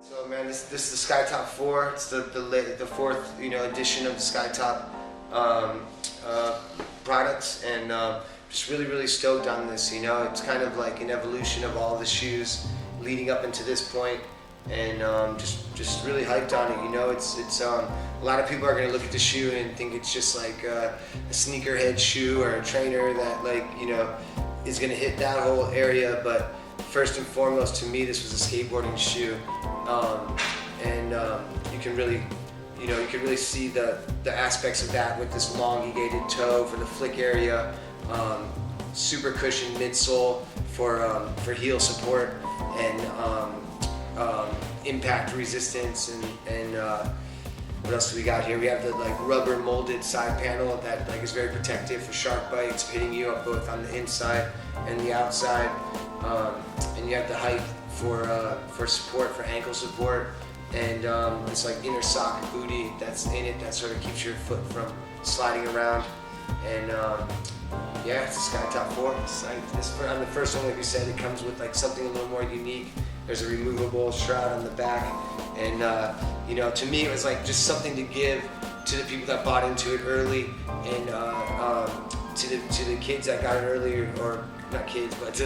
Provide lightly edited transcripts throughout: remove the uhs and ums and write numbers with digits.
So man, this is the Skytop IV. It's the fourth edition of the Skytop products, and just really stoked on this. It's kind of like an evolution of all the shoes leading up into this point, and just really hyped on it. It's a lot of people are gonna look at the shoe and think it's just like a sneakerhead shoe or a trainer that is gonna hit that whole area, but first and foremost, to me, this was a skateboarding shoe, and you can really see the aspects of that with this elongated toe for the flick area, super cushioned midsole for heel support, and impact resistance, and what else do we got here? We have the rubber molded side panel that is very protective for shark bites hitting you up both on the inside and the outside. And you have the height for support, for ankle support, and it's like inner sock booty that's in it that sort of keeps your foot from sliding around. And yeah, it's a Skytop IV. On the first one, like we said, it comes with something a little more unique. There's a removable shroud on the back, and to me it was just something to give to the people that bought into it early, and to the kids that got it early, or not kids, but to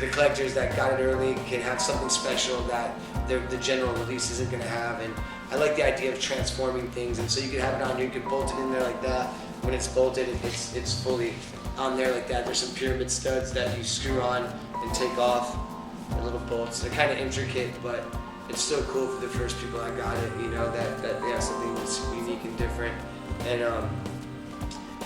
the collectors that got it early, can have something special that the general release isn't going to have. And I like the idea of transforming things, and so you could have it on here, you could bolt it in there like that. When it's bolted, it's fully on there like that. There's some pyramid studs that you screw on and take off, the little bolts. They're kind of intricate, but it's still cool for the first people that got it, that they have something that's unique and different. And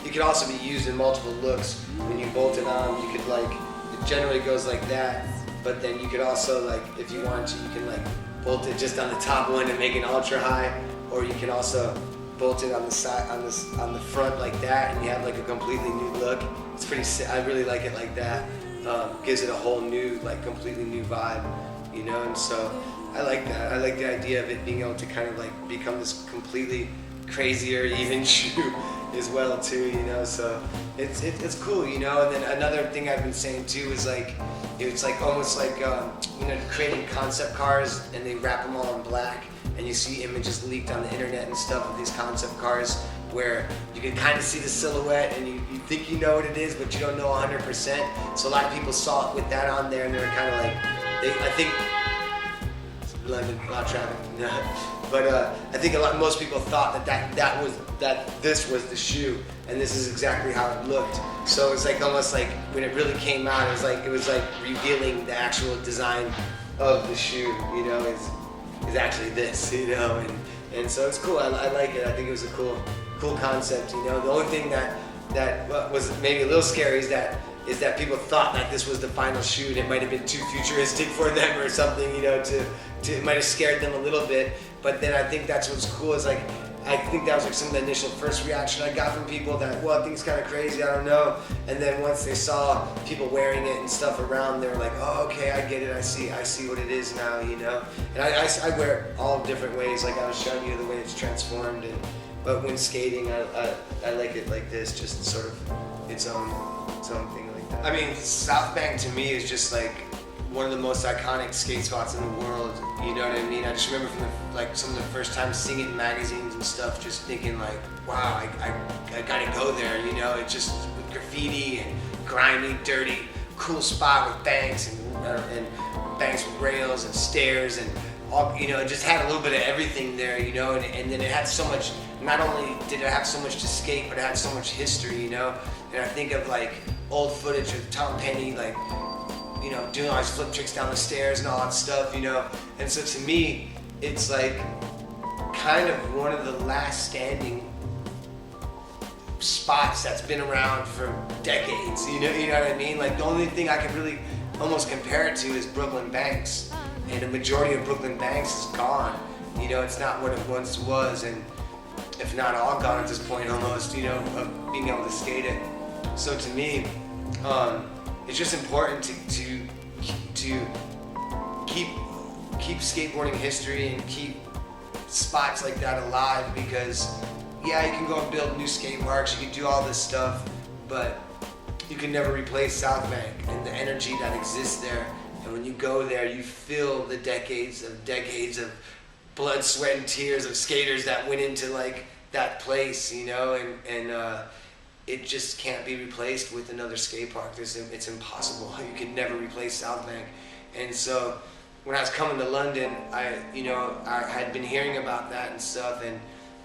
it could also be used in multiple looks. When you bolt it on, you could it generally goes like that, but then you could also if you want to, you can bolt it just on the top one and make it ultra high, or you can also bolt it on the side, on the front like that, and you have a completely new look. It's pretty sick. I really like it like that. Gives it a whole new, completely new vibe, and so I like that. I like the idea of it being able to kind of become this completely crazier even shoe as well too, so it's cool, and then another thing I've been saying too is it's almost creating concept cars, and they wrap them all in black, and you see images leaked on the internet and stuff of these concept cars where you can kind of see the silhouette, and you think you know what it is, but you don't know 100%. So a lot of people saw it with that on there, and they were kind of I think London, a lot of traffic. But I think most people thought that this was the shoe, and this is exactly how it looked. So it's almost when it really came out, it was revealing the actual design of the shoe, is actually this, and so it's cool. I like it. I think it was a cool concept. The only thing that was maybe a little scary is that people thought that this was the final shoe, and it might have been too futuristic for them or something, it might have scared them a little bit. But then I think that's what's cool is I think that was some of the initial first reaction I got from people that, well, I think it's kind of crazy, I don't know. And then once they saw people wearing it and stuff around, they were like, oh, okay, I get it, I see what it is now, And I wear it all different ways, I was showing you the way it's transformed. But when skating, I like it like this, just sort of its own thing like that. I mean, Southbank to me is just one of the most iconic skate spots in the world, you know what I mean? I just remember from some of the first times seeing it in magazines and stuff, just thinking wow, I gotta go there, it's just with graffiti and grimy, dirty, cool spot with banks and banks with rails and stairs and all, it just had a little bit of everything there, and then it had so much. Not only did it have so much to skate, but it had so much history, and I think of old footage of Tom Penny, doing all his flip tricks down the stairs and all that stuff, and so to me, it's kind of one of the last standing spots that's been around for decades, you know what I mean? The only thing I can really almost compare it to is Brooklyn Banks, and the majority of Brooklyn Banks is gone, it's not what it once was, and if not all gone at this point almost, of being able to skate it. So to me, it's just important to keep skateboarding history and keep spots like that alive, because yeah, you can go and build new skate parks, you can do all this stuff, but you can never replace Southbank and the energy that exists there. And when you go there, you feel the decades of blood, sweat, and tears of skaters that went into like that place, you know, and it just can't be replaced with another skate park. It's impossible. You could never replace Southbank. And so when I was coming to London, I had been hearing about that and stuff,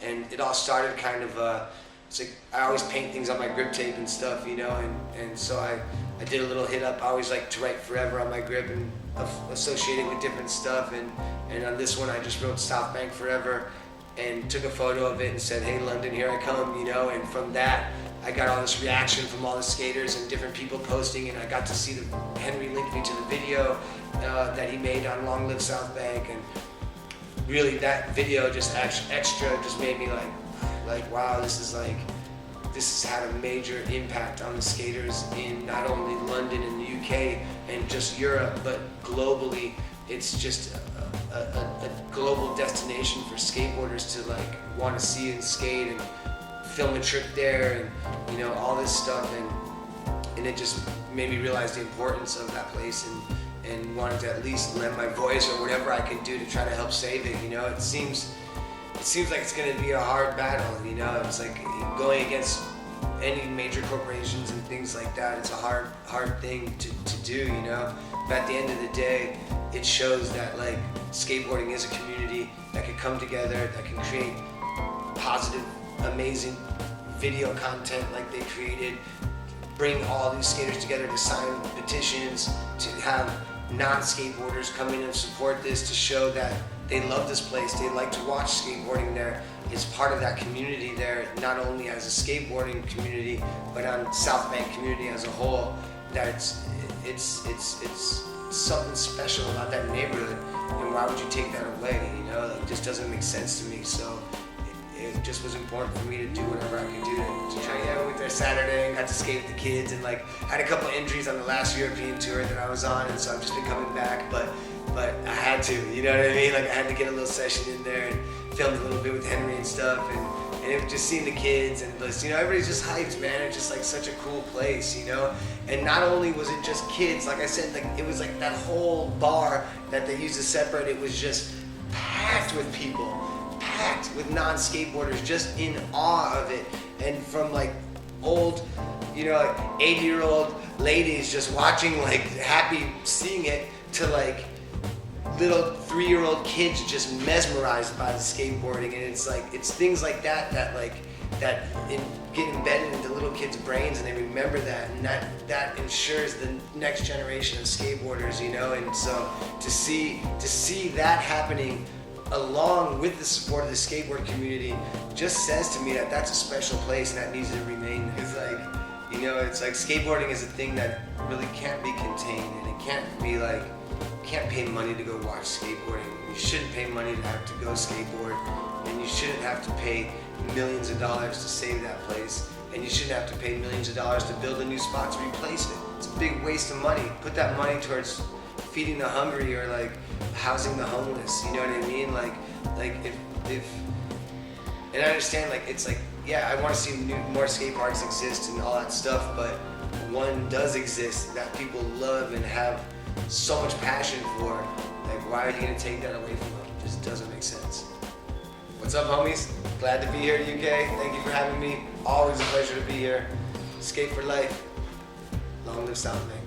and it all started kind of, it's like I always paint things on my grip tape and stuff, you know, and so I did a little hit up. I always like to write forever on my grip and associate it with different stuff, and on this one I just wrote Southbank forever and took a photo of it and said, hey London, here I come, you know, and from that I got all this reaction from all the skaters and different people posting, and I got to see Henry linked me to the video that he made on Long Live Southbank, and really that video just extra just made me like wow, this has had a major impact on the skaters in not only London and the UK and just Europe, but globally. It's just a global destination for skateboarders to like want to see and skate and film a trip there, and you know, all this stuff, and it just made me realize the importance of that place, and wanted to at least lend my voice or whatever I could do to try to help save it. You know, it seems like it's going to be a hard battle. You know, it's like going against any major corporations and things like that. It's a hard thing to do. You know, but at the end of the day, it shows that like skateboarding is a community that can come together, that can create positive, amazing video content like they created, bring all these skaters together to sign petitions, to have non-skateboarders come in and support this, to show that they love this place, they like to watch skateboarding there. It's part of that community there, not only as a skateboarding community, but on Southbank community as a whole. That it's something special about that neighborhood, and why would you take that away? You know, like, it just doesn't make sense to me. So it just was important for me to do whatever I could do to try. Yeah, I went there Saturday and got to skate with the kids, and like had a couple injuries on the last European tour that I was on, and so I've just been coming back. But I had to, you know what I mean? Like I had to get a little session in there and filmed a little bit with Henry and stuff, and it was just seeing the kids and you know, everybody's just hyped, man. It's just like such a cool place, you know. And not only was it just kids, like I said, like it was like that whole bar that they used to separate. It was just packed with people. Packed with non-skateboarders, just in awe of it, and from like old, you know, like 80-year-old ladies just watching, like happy seeing it, to like little 3-year-old kids just mesmerized by the skateboarding. And it's like, it's things like that that get embedded into little kids' brains, and they remember that, and that ensures the next generation of skateboarders, you know. And so to see that happening along with the support of the skateboard community just says to me that that's a special place and that needs to remain. It's like, you know, it's like skateboarding is a thing that really can't be contained, and it can't be like, you can't pay money to go watch skateboarding. You shouldn't pay money to have to go skateboard, and you shouldn't have to pay millions of dollars to save that place, and you shouldn't have to pay millions of dollars to build a new spot to replace it. It's a big waste of money. Put that money towards feeding the hungry or like housing the homeless, you know what I mean? Like if and I understand, like it's like, yeah, I want to see more skate parks exist and all that stuff, but one does exist that people love and have so much passion for. Like, why are you gonna take that away from them? It just doesn't make sense. What's up, homies? Glad to be here in the UK. Thank you for having me. Always a pleasure to be here. Skate for life. Long live Southbank.